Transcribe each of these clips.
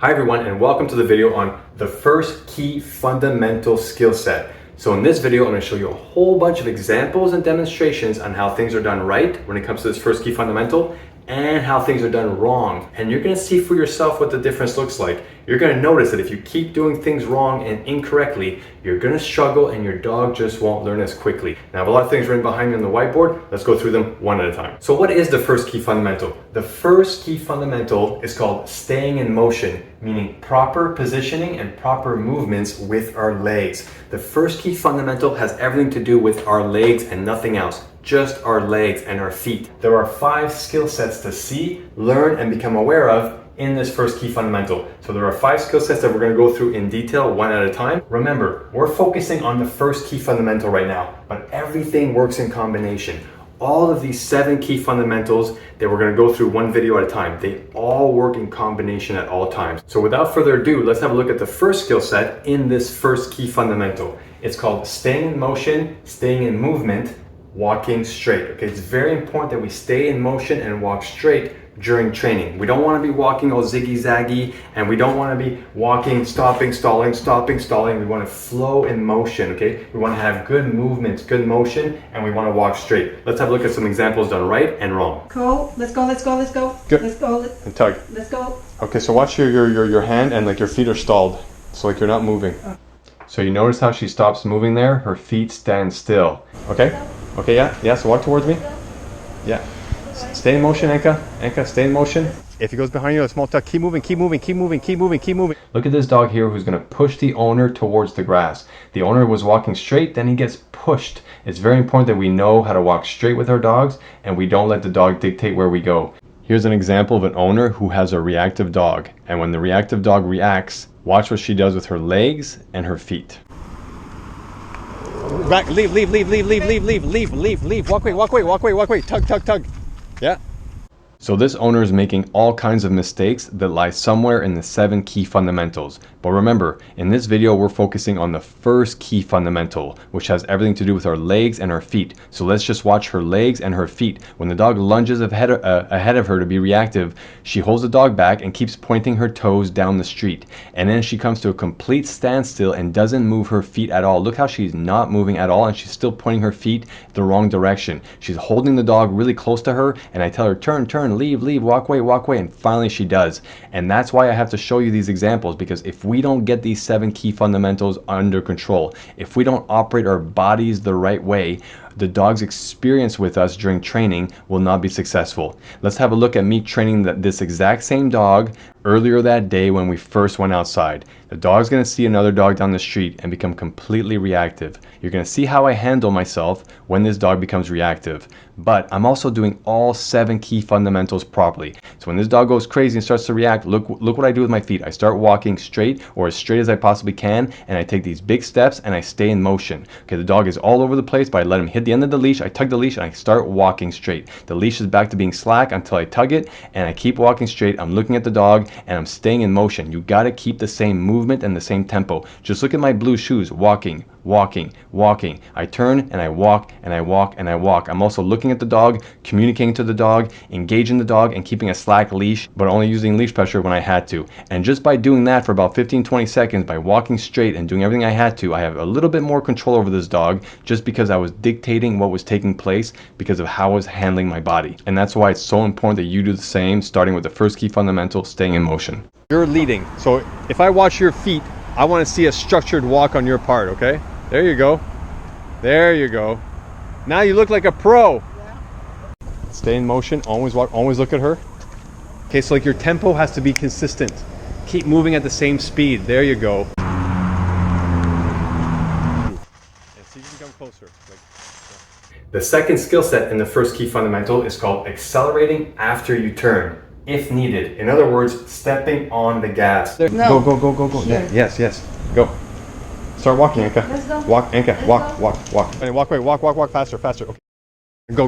Hi everyone, and welcome to the video on the first key fundamental skill set. So in this video, I'm going to show you a whole bunch of examples and demonstrations on how things are done right when it comes to this first key fundamental and how things are done wrong. And you're going to see for yourself what the difference looks like. You're going to notice that if you keep doing things wrong and incorrectly, you're going to struggle and your dog just won't learn as quickly. Now, I have a lot of things written behind me on the whiteboard. Let's go through them one at a time. So what is the first key fundamental? The first key fundamental is called staying in motion, meaning proper positioning and proper movements with our legs. The first key fundamental has everything to do with our legs and nothing else. Just our legs and our feet. There are 5 skill sets to see, learn, and become aware of in this first key fundamental. So there are 5 skill sets that we're going to go through in detail one at a time. Remember, we're focusing on the first key fundamental right now, but everything works in combination. All of these 7 key fundamentals that we're going to go through one video at a time, they all work in combination at all times. So without further ado, let's have a look at the first skill set in this first key fundamental. It's called staying in motion, staying in movement, walking straight. Okay, it's very important that we stay in motion and walk straight during training. We don't want to be walking all ziggy-zaggy, and we don't want to be walking, stopping, stalling, stopping, stalling. We want to flow in motion, okay? We want to have good movements, good motion, and we want to walk straight. Let's have a look at some examples done right and wrong. Cool. Let's go, let's go, let's go. Good. Let's go. And tug. Let's go. Okay, so watch your hand and like your feet are stalled. So like you're not moving. So you notice how she stops moving there? Her feet stand still. Okay? Okay, yeah, so walk towards me. Yeah. Stay in motion, Enka. Enka, stay in motion. If he goes behind you, a small tuck, keep moving, keep moving, keep moving, keep moving, keep moving. Look at this dog here who's going to push the owner towards the grass. The owner was walking straight, then he gets pushed. It's very important that we know how to walk straight with our dogs and we don't let the dog dictate where we go. Here's an example of an owner who has a reactive dog. And when the reactive dog reacts, watch what she does with her legs and her feet. Back, leave, walk away, tug. Yeah. So this owner is making all kinds of mistakes that lie somewhere in the 7 key fundamentals. But remember, in this video, we're focusing on the first key fundamental, which has everything to do with our legs and our feet. So let's just watch her legs and her feet. When the dog lunges ahead of her to be reactive, she holds the dog back and keeps pointing her toes down the street. And then she comes to a complete standstill and doesn't move her feet at all. Look how she's not moving at all, and she's still pointing her feet the wrong direction. She's holding the dog really close to her, and I tell her, turn, leave, walk away, and finally she does. And that's why I have to show you these examples, because if we don't get these 7 key fundamentals under control, if we don't operate our bodies the right way, the dog's experience with us during training will not be successful. Let's have a look at me training this exact same dog earlier that day when we first went outside. The dog's going to see another dog down the street and become completely reactive. You're going to see how I handle myself when this dog becomes reactive. But I'm also doing all 7 key fundamentals properly. So when this dog goes crazy and starts to react, look what I do with my feet. I start walking straight, or as straight as I possibly can, and I take these big steps and I stay in motion. Okay, the dog is all over the place, but I let him hit the end of the leash, I tug the leash, and I start walking straight. The leash is back to being slack until I tug it, and I keep walking straight. I'm looking at the dog, and I'm staying in motion. You got to keep the same movement and the same tempo. Just look at my blue shoes, walking. I turn and I walk. I'm also looking at the dog, communicating to the dog, engaging the dog, and keeping a slack leash, but only using leash pressure when I had to. And just by doing that for about 15-20 seconds, by walking straight and doing everything I had to, I have a little bit more control over this dog, just because I was dictating what was taking place because of how I was handling my body. And that's why it's so important that you do the same, starting with the first key fundamental, staying in motion. You're leading, so if I watch your feet, I want to see a structured walk on your part, okay? There you go. Now you look like a pro. Yeah. Stay in motion, always walk, always look at her. Okay, so like your tempo has to be consistent. Keep moving at the same speed. There you go. And see, you can come closer. The second skill set in the first key fundamental is called accelerating after you turn, if needed. In other words, stepping on the gas. No. Go. Sure. Yes. Go. Start walking, Enka. Let's go. Walk, Enka. Let's Walk. And walk away. Walk faster. Okay. Go.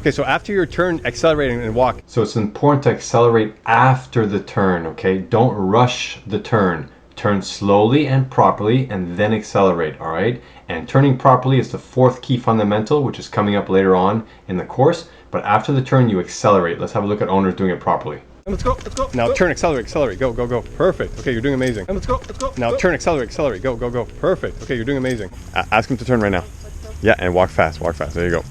Okay, so after your turn, accelerating and walk. So it's important to accelerate after the turn, okay? Don't rush the turn. Turn slowly and properly and then accelerate, all right? And turning properly is the 4th key fundamental, which is coming up later on in the course. But after the turn, you accelerate. Let's have a look at owners doing it properly. Let's go, let's go. Now turn, accelerate, accelerate. Go, go, go. Perfect. Okay, you're doing amazing. Let's go, let's go. Now turn, accelerate, accelerate. Go, go, go. Perfect. Okay, you're doing amazing. Ask him to turn right now. Yeah, and walk fast, walk fast. There you go.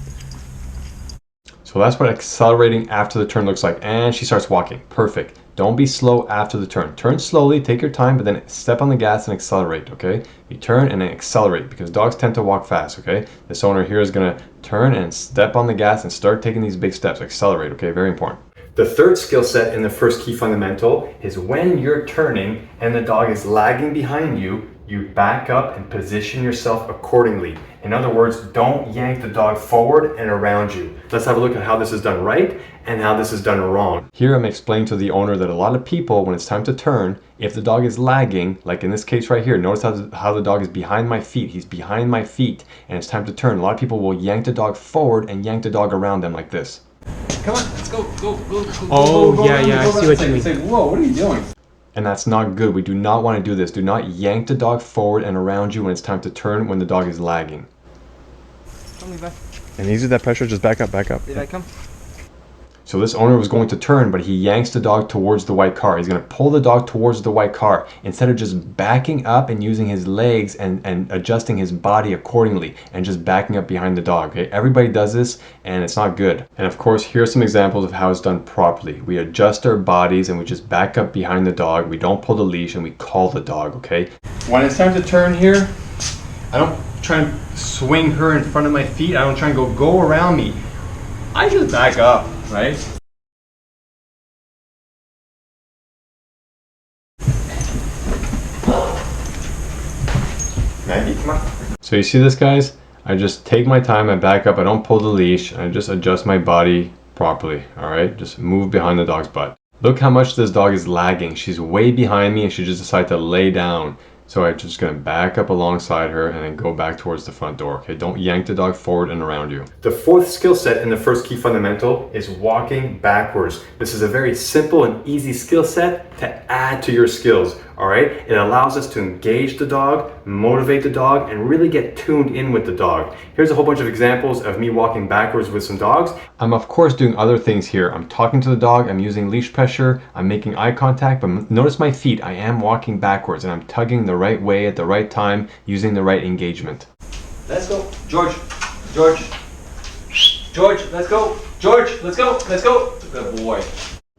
So that's what accelerating after the turn looks like. And she starts walking. Perfect. Don't be slow after the turn. Turn slowly, take your time, but then step on the gas and accelerate, okay? You turn and then accelerate because dogs tend to walk fast, okay? This owner here is gonna turn and step on the gas and start taking these big steps. Accelerate, okay? Very important. The third skill set in the first key fundamental is when you're turning and the dog is lagging behind you, you back up and position yourself accordingly. In other words, don't yank the dog forward and around you. Let's have a look at how this is done right and how this is done wrong. Here I'm explaining to the owner that a lot of people, when it's time to turn, if the dog is lagging, like in this case right here, notice how the dog is behind my feet. He's behind my feet and it's time to turn. A lot of people will yank the dog forward and yank the dog around them like this. Come on, let's go, go, go, go. Oh, go, yeah, go, yeah, go, I see go, what say, you mean. Say, whoa, what are you doing? And that's not good. We do not want to do this. Do not yank the dog forward and around you when it's time to turn when the dog is lagging. Come me back. And easy that pressure, just back up, back up. Did I come? So this owner was going to turn, but he yanks the dog towards the white car. He's going to pull the dog towards the white car instead of just backing up and using his legs and adjusting his body accordingly and just backing up behind the dog. Okay, everybody does this and it's not good. And of course, here are some examples of how it's done properly. We adjust our bodies and we just back up behind the dog. We don't pull the leash and we call the dog, okay? When it's time to turn here, I don't try and swing her in front of my feet. I don't try and go around me. I just back up, right? Maggie, come on. So you see this, guys? I just take my time, I back up, I don't pull the leash, I just adjust my body properly, all right? Just move behind the dog's butt. Look how much this dog is lagging. She's way behind me and she just decided to lay down. So I'm just gonna back up alongside her and then go back towards the front door, okay? Don't yank the dog forward and around you. The fourth skill set in the first key fundamental is walking backwards. This is a very simple and easy skill set to add to your skills, all right? It allows us to engage the dog, motivate the dog, and really get tuned in with the dog. Here's a whole bunch of examples of me walking backwards with some dogs. I'm of course doing other things here. I'm talking to the dog, I'm using leash pressure, I'm making eye contact, but notice my feet. I am walking backwards and I'm tugging the right way at the right time, using the right engagement. Let's go. George. George. George, let's go. George, let's go. Let's go. Good boy.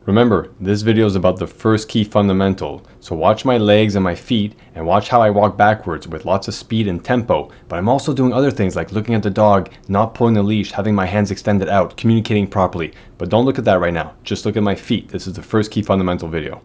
Remember, this video is about the first key fundamental, so watch my legs and my feet and watch how I walk backwards with lots of speed and tempo, but I'm also doing other things like looking at the dog, not pulling the leash, having my hands extended out, communicating properly. But don't look at that right now, just look at my feet. This is the first key fundamental video.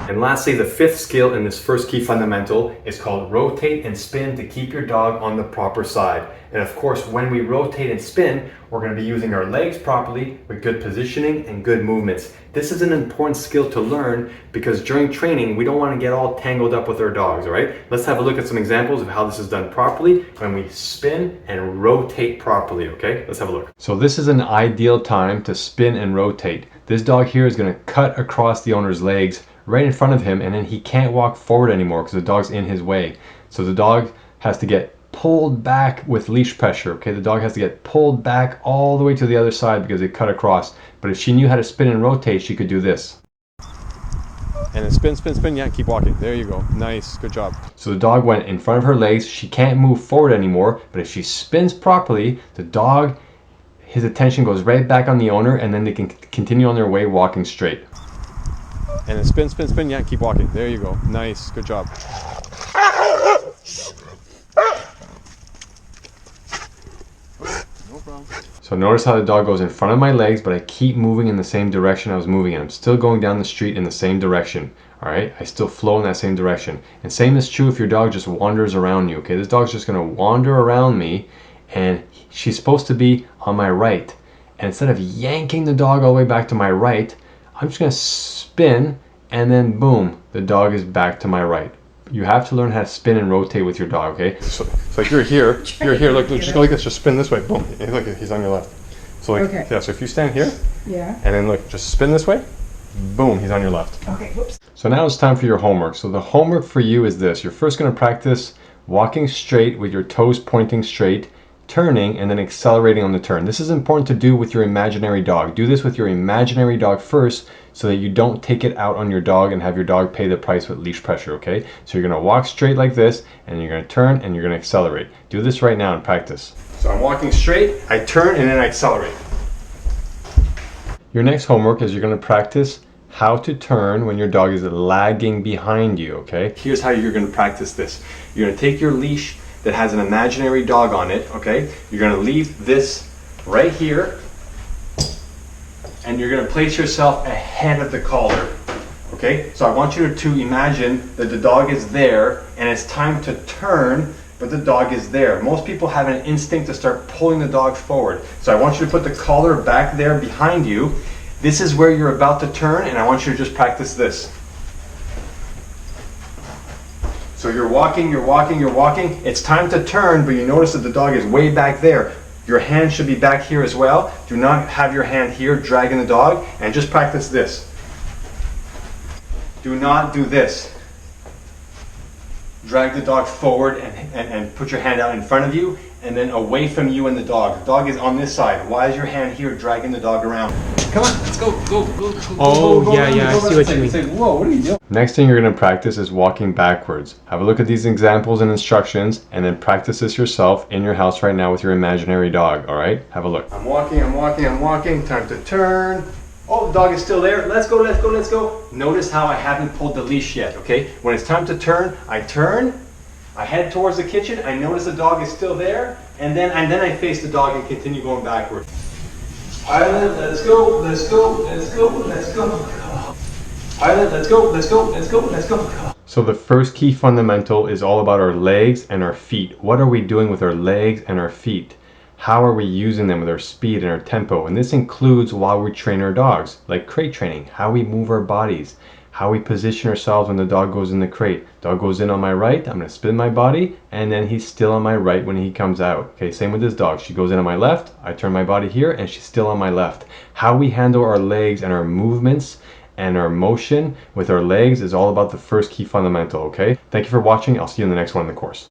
And lastly, the fifth skill in this first key fundamental is called rotate and spin to keep your dog on the proper side. And of course, when we rotate and spin, we're going to be using our legs properly with good positioning and good movements. This is an important skill to learn because during training, we don't want to get all tangled up with our dogs, all right? Let's have a look at some examples of how this is done properly when we spin and rotate properly, okay? Let's have a look. So this is an ideal time to spin and rotate. This dog here is going to cut across the owner's legs right in front of him, and then he can't walk forward anymore because the dog's in his way. So the dog has to get pulled back with leash pressure, okay? The dog has to get pulled back all the way to the other side because it cut across. But if she knew how to spin and rotate, she could do this. And then spin, spin, spin, yeah, keep walking. There you go. Nice, good job. So the dog went in front of her legs. She can't move forward anymore, but if she spins properly, the dog, his attention goes right back on the owner, and then they can continue on their way walking straight. And then spin, spin, spin, yeah, keep walking. There you go. Nice, good job. No problem. So notice how the dog goes in front of my legs, but I keep moving in the same direction I was moving in. I'm still going down the street in the same direction. All right, I still flow in that same direction. And same is true if your dog just wanders around you, okay? This dog's just gonna wander around me, and she's supposed to be on my right. And instead of yanking the dog all the way back to my right, I'm just gonna spin, and then boom, the dog is back to my right. You have to learn how to spin and rotate with your dog, okay? So like you're here, look, just go like this, just spin this way, boom. Look, he's on your left. So like, Okay. yeah, so if you stand here, Yeah. and then look, just spin this way, Boom, he's on your left. Okay, whoops. So now it's time for your homework. So the homework for you is this. You're first going to practice walking straight with your toes pointing straight, turning, and then accelerating on the turn. This is important to do with your imaginary dog. Do this with your imaginary dog first so that you don't take it out on your dog and have your dog pay the price with leash pressure, okay? So you're going to walk straight like this, and you're going to turn, and you're going to accelerate. Do this right now and practice. So I'm walking straight, I turn, and then I accelerate. Your next homework is you're going to practice how to turn when your dog is lagging behind you, okay? Here's how you're going to practice this. You're going to take your leash that has an imaginary dog on it, okay? You're going to leave this right here, and you're going to place yourself ahead of the collar, okay? So I want you to imagine that the dog is there, and it's time to turn, but the dog is there. Most people have an instinct to start pulling the dog forward. So I want you to put the collar back there behind you. This is where you're about to turn, and I want you to just practice this. So you're walking, you're walking, you're walking. It's time to turn, but you notice that the dog is way back there. Your hand should be back here as well. Do not have your hand here dragging the dog, and just practice this. Do not do this. Drag the dog forward and put your hand out in front of you, and then away from you and the dog. The dog is on this side. Why is your hand here dragging the dog around? Come on, let's go. Oh, yeah, I see what you mean. Say, whoa, what are you doing? Next thing you're going to practice is walking backwards. Have a look at these examples and instructions, and then practice this yourself in your house right now with your imaginary dog, all right? Have a look. I'm walking, I'm walking, I'm walking. Time to turn. Oh, the dog is still there. Let's go, let's go, let's go. Notice how I haven't pulled the leash yet, okay? When it's time to turn, I head towards the kitchen, I notice the dog is still there, and then I face the dog and continue going backward. Pilot, let's go, let's go, let's go, let's go. Pilot, let's go, let's go, let's go, let's go. So the first key fundamental is all about our legs and our feet. What are we doing with our legs and our feet? How are we using them with our speed and our tempo? And this includes while we train our dogs, like crate training, how we move our bodies, how we position ourselves when the dog goes in the crate. Dog goes in on my right, I'm gonna spin my body, and then he's still on my right when he comes out. Okay, same with this dog. She goes in on my left, I turn my body here, and she's still on my left. How we handle our legs and our movements and our motion with our legs is all about the first key fundamental, okay? Thank you for watching. I'll see you in the next one in the course.